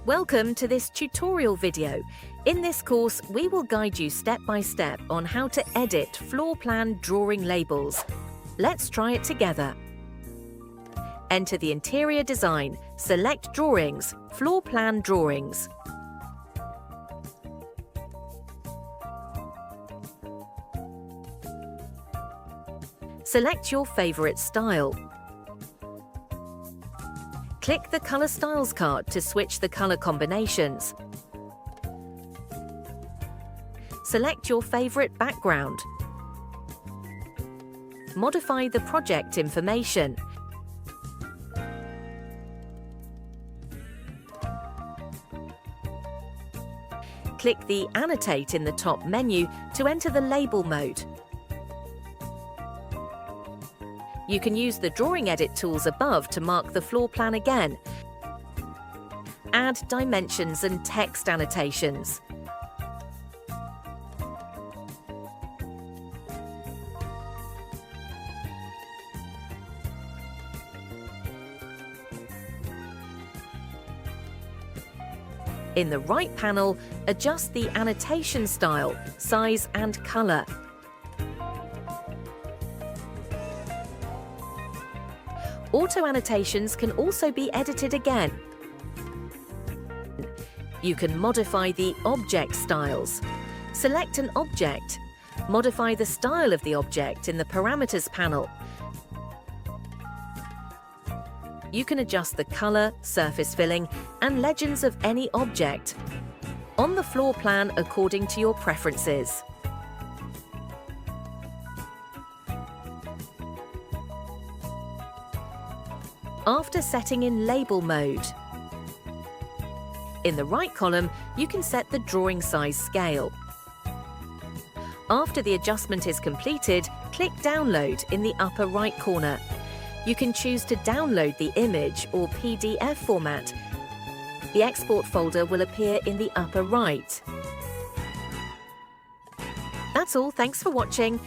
Welcome to this tutorial video. In this course, we will guide you step by step on how to edit floor plan drawing labels. Let's try it together. Enter the interior design, select Drawings, Floor Plan Drawings. Select your favorite style. Click the Color Styles card to switch the color combinations. Select your favorite background. Modify the project information. Click the Annotate in the top menu to enter the label mode. You can use the drawing edit tools above to mark the floor plan again. Add dimensions and text annotations. In the right panel, adjust the annotation style, size and color. Auto annotations can also be edited again. You can modify the object styles. Select an object. Modify the style of the object in the Parameters panel. You can adjust the color, surface filling, and legends of any object on the floor plan according to your preferences. After setting in label mode, in the right column, you can set the drawing size scale. After the adjustment is completed, click Download in the upper right corner. You can choose to download the image or PDF format. The export folder will appear in the upper right. That's all, thanks for watching.